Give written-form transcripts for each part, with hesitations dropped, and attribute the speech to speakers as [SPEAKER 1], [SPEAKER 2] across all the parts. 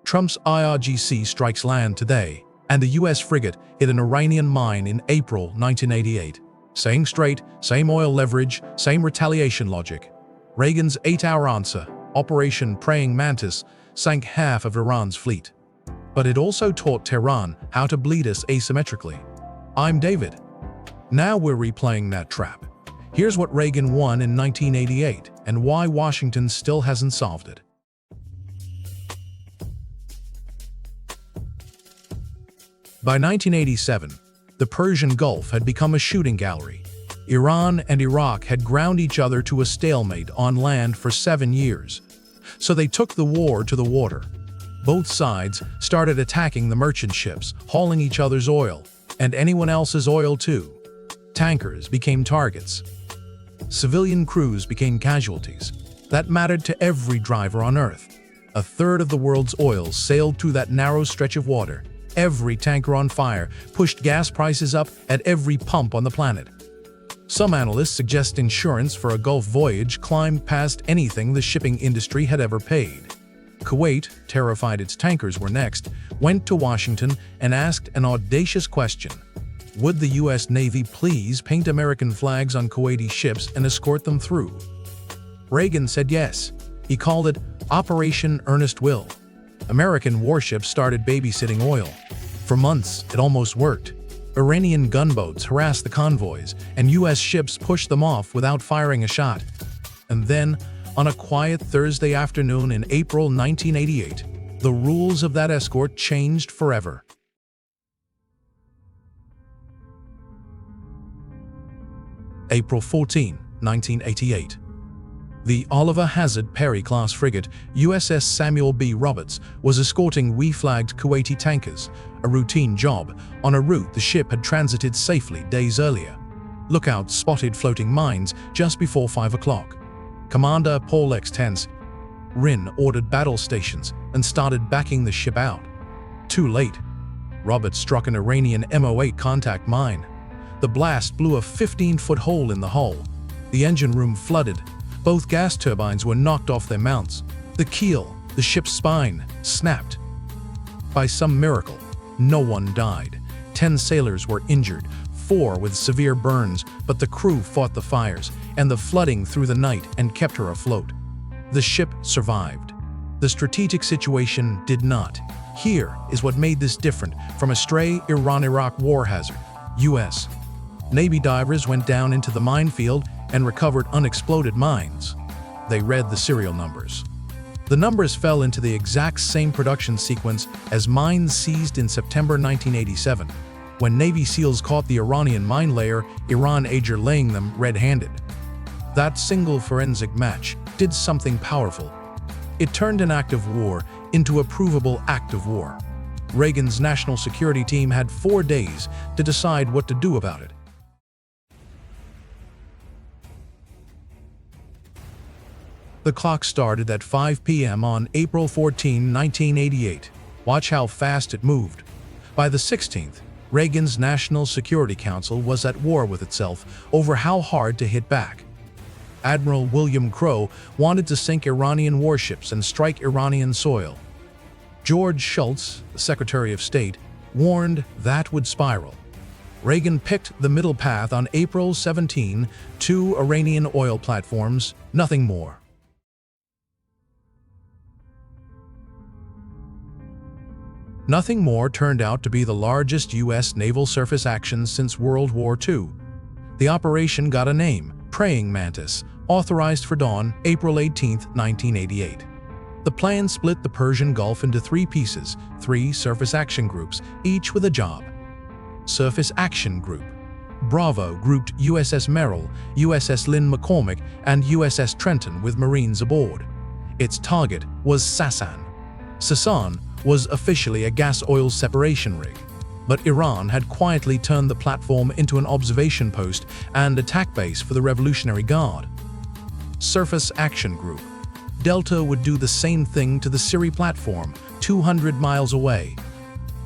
[SPEAKER 1] Trump's IRGC strikes land today, and the US frigate hit an Iranian mine in April 1988. Same strait, same oil leverage, same retaliation logic. Reagan's 8-hour answer, Operation Praying Mantis, sank half of Iran's fleet. But it also taught Tehran how to bleed us asymmetrically. I'm David. Now we're replaying that trap. Here's what Reagan won in 1988 and why Washington still hasn't solved it. By 1987, the Persian Gulf had become a shooting gallery. Iran and Iraq had ground each other to a stalemate on land for 7 years. So they took the war to the water. Both sides started attacking the merchant ships, hauling each other's oil, and anyone else's oil too. Tankers became targets. Civilian crews became casualties. That mattered to every driver on Earth. A third of the world's oil sailed through that narrow stretch of water. Every tanker on fire pushed gas prices up at every pump on the planet. Some analysts suggest insurance for a Gulf voyage climbed past anything the shipping industry had ever paid. Kuwait, terrified its tankers were next, went to Washington and asked an audacious question. Would the U.S. Navy please paint American flags on Kuwaiti ships and escort them through? Reagan said yes. He called it Operation Earnest Will. American warships started babysitting oil. For months, it almost worked. Iranian gunboats harassed the convoys, and U.S. ships pushed them off without firing a shot. And then, on a quiet Thursday afternoon in April 1988, the rules of that escort changed forever. April 14, 1988. The Oliver Hazard Perry-class frigate USS Samuel B was escorting we-flagged Kuwaiti tankers, a routine job, on a route the ship had transited safely days earlier. Lookouts spotted floating mines just before 5 o'clock. Commander Paul X. Tense Rin ordered battle stations and started backing the ship out. Too late. Roberts struck an Iranian MO8 contact mine. The blast blew a 15-foot hole in the hull. The engine room flooded. Both gas turbines were knocked off their mounts. The keel, the ship's spine, snapped. By some miracle, no one died. 10 sailors were injured, 4 with severe burns, but the crew fought the fires and the flooding through the night and kept her afloat. The ship survived. The strategic situation did not. Here is what made this different from a stray Iran-Iraq war hazard. U.S. Navy divers went down into the minefield and recovered unexploded mines. They read the serial numbers. The numbers fell into the exact same production sequence as mines seized in September 1987, when Navy SEALs caught the Iranian mine layer, Iran Ager laying them red-handed. That single forensic match did something powerful. It turned an act of war into a provable act of war. Reagan's national security team had 4 days to decide what to do about it. The clock started at 5 p.m. on April 14, 1988. Watch how fast it moved. By the 16th, Reagan's National Security Council was at war with itself over how hard to hit back. Admiral William Crowe wanted to sink Iranian warships and strike Iranian soil. George Shultz, the Secretary of State, warned that would spiral. Reagan picked the middle path on April 17, 2 Iranian oil platforms, nothing more. Nothing more turned out to be the largest U.S. naval surface action since World War II. The operation got a name, Praying Mantis, authorized for dawn, April 18, 1988. The plan split the Persian Gulf into 3 pieces, 3 surface action groups, each with a job. Surface Action Group. Bravo grouped USS Merrill, USS Lynn McCormick, and USS Trenton with Marines aboard. Its target was Sasan. Sasan was officially a gas oil separation rig, but Iran had quietly turned the platform into an observation post and attack base for the Revolutionary Guard. Surface Action Group. Delta would do the same thing to the Siri platform, 200 miles away.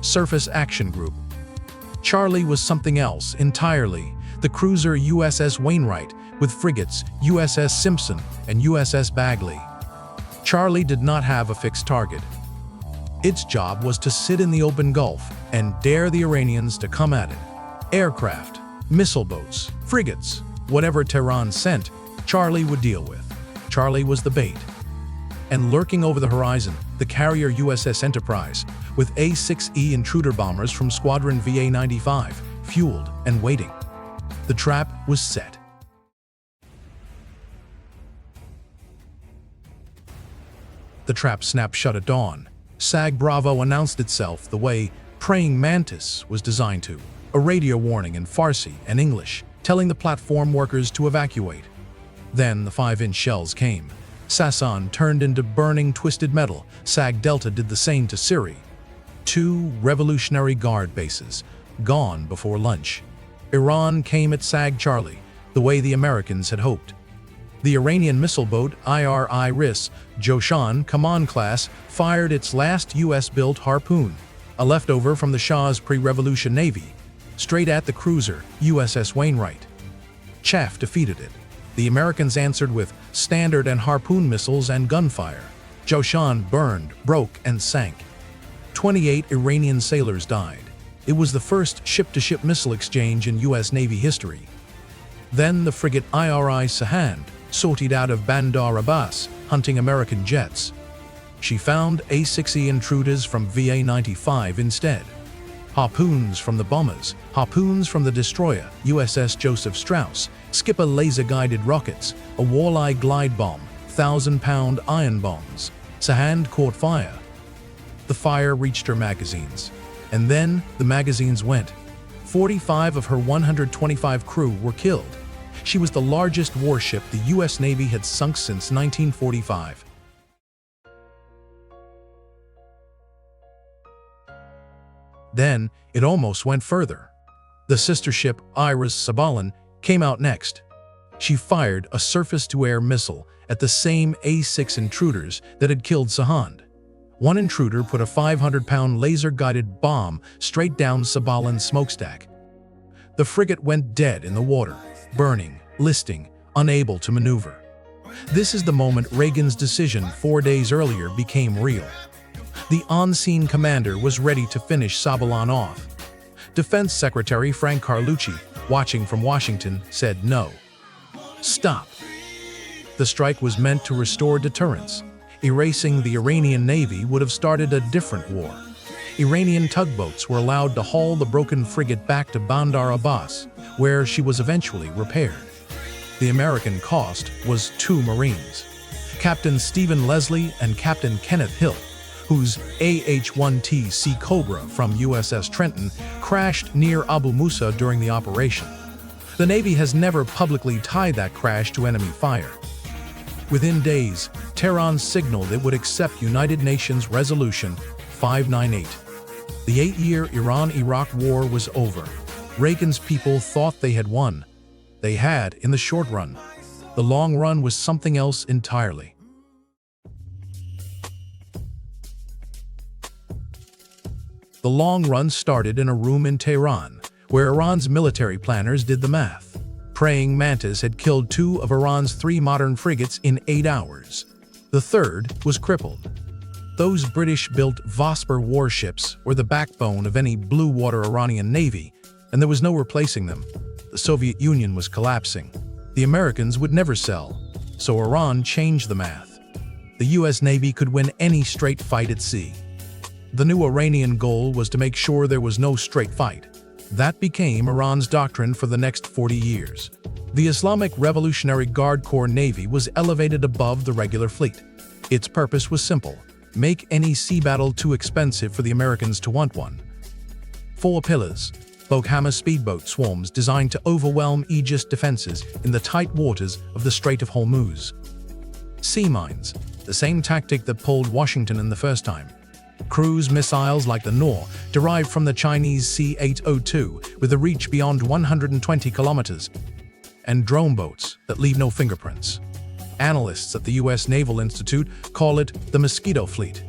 [SPEAKER 1] Surface Action Group. Charlie was something else entirely, the cruiser USS Wainwright with frigates USS Simpson and USS Bagley. Charlie did not have a fixed target. Its job was to sit in the open Gulf and dare the Iranians to come at it. Aircraft, missile boats, frigates, whatever Tehran sent, Charlie would deal with. Charlie was the bait. And lurking over the horizon, the carrier USS Enterprise, with A-6E intruder bombers from Squadron VA-95, fueled and waiting. The trap was set. The trap snapped shut at dawn. SAG Bravo announced itself the way Praying Mantis was designed to, a radio warning in Farsi and English, telling the platform workers to evacuate. Then the 5-inch shells came. Sasan turned into burning twisted metal. SAG Delta did the same to Siri. 2 Revolutionary Guard bases, gone before lunch. Iran came at SAG Charlie, the way the Americans had hoped. The Iranian missile boat IRIS Joshan Kaman class fired its last US-built Harpoon, a leftover from the Shah's pre-revolution Navy, straight at the cruiser USS Wainwright. Chaff defeated it. The Americans answered with Standard and Harpoon missiles and gunfire. Joshan burned, broke, and sank. 28 Iranian sailors died. It was the first ship-to-ship missile exchange in US Navy history. Then the frigate IRIS Sahand sortied out of Bandar Abbas, hunting American jets. She found A-6E intruders from VA-95 instead. Harpoons from the bombers, harpoons from the destroyer USS Joseph Strauss, Skipper laser-guided rockets, a Walleye glide bomb, 1,000-pound iron bombs. Sahand caught fire. The fire reached her magazines. And then the magazines went. 45 of her 125 crew were killed. She was the largest warship the U.S. Navy had sunk since 1945. Then, it almost went further. The sister ship IRIS Sabalan came out next. She fired a surface-to-air missile at the same A-6 intruders that had killed Sahand. One intruder put a 500-pound laser-guided bomb straight down Sabalan's smokestack. The frigate went dead in the water, burning, listing, unable to maneuver. This is the moment Reagan's decision 4 days earlier became real. The on-scene commander was ready to finish Sabalan off. Defense Secretary Frank Carlucci, watching from Washington, said no. Stop. The strike was meant to restore deterrence. Erasing the Iranian Navy would have started a different war. Iranian tugboats were allowed to haul the broken frigate back to Bandar Abbas, where she was eventually repaired. The American cost was 2 Marines, Captain Stephen Leslie and Captain Kenneth Hill, whose AH-1T Sea Cobra from USS Trenton crashed near Abu Musa during the operation. The Navy has never publicly tied that crash to enemy fire. Within days, Tehran signaled it would accept United Nations Resolution 598. The 8-year Iran-Iraq war was over. Reagan's people thought they had won. They had in the short run. The long run was something else entirely. The long run started in a room in Tehran, where Iran's military planners did the math. Praying Mantis had killed 2 of Iran's 3 modern frigates in 8 hours. The third was crippled. Those British-built Vosper warships were the backbone of any blue-water Iranian navy, and there was no replacing them. The Soviet Union was collapsing. The Americans would never sell, so Iran changed the math. The U.S. Navy could win any straight fight at sea. The new Iranian goal was to make sure there was no straight fight. That became Iran's doctrine for the next 40 years. The Islamic Revolutionary Guard Corps Navy was elevated above the regular fleet. Its purpose was simple: make any sea battle too expensive for the Americans to want one. 4 pillars: Bokhama speedboat swarms designed to overwhelm Aegis defenses in the tight waters of the Strait of Hormuz. Sea mines, the same tactic that pulled Washington in the first time. Cruise missiles like the Nor, derived from the Chinese C-802 with a reach beyond 120 kilometers. And drone boats that leave no fingerprints. Analysts at the U.S. Naval Institute call it the Mosquito Fleet.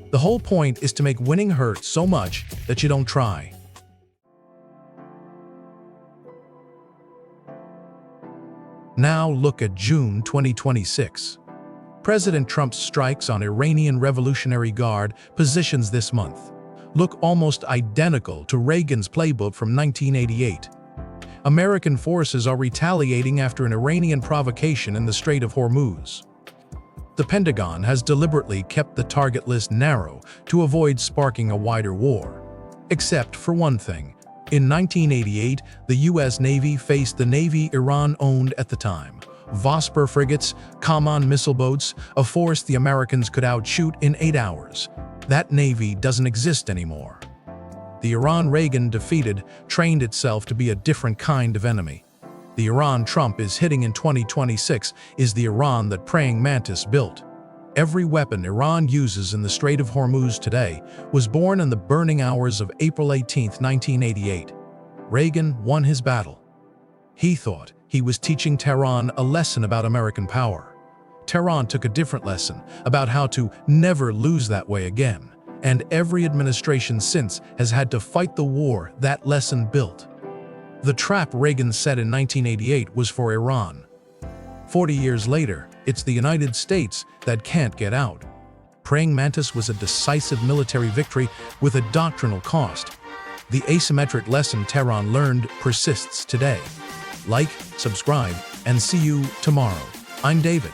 [SPEAKER 1] The whole point is to make winning hurt so much that you don't try. Now look at June 2026. President Trump's strikes on Iranian Revolutionary Guard positions this month look almost identical to Reagan's playbook from 1988. American forces are retaliating after an Iranian provocation in the Strait of Hormuz. The Pentagon has deliberately kept the target list narrow to avoid sparking a wider war. Except for one thing. In 1988, the U.S. Navy faced the Navy Iran owned at the time. Vosper frigates, Kaman missile boats, a force the Americans could outshoot in 8 hours. That Navy doesn't exist anymore. The Iran Reagan defeated trained itself to be a different kind of enemy. The Iran Trump is hitting in 2026 is the Iran that Praying Mantis built. Every weapon Iran uses in the Strait of Hormuz today was born in the burning hours of April 18, 1988. Reagan won his battle. He thought he was teaching Tehran a lesson about American power. Tehran took a different lesson about how to never lose that way again, and every administration since has had to fight the war that lesson built. The trap Reagan set in 1988 was for Iran. 40 years later, it's the United States that can't get out. Praying Mantis was a decisive military victory with a doctrinal cost. The asymmetric lesson Tehran learned persists today. Like, subscribe, and see you tomorrow. I'm David.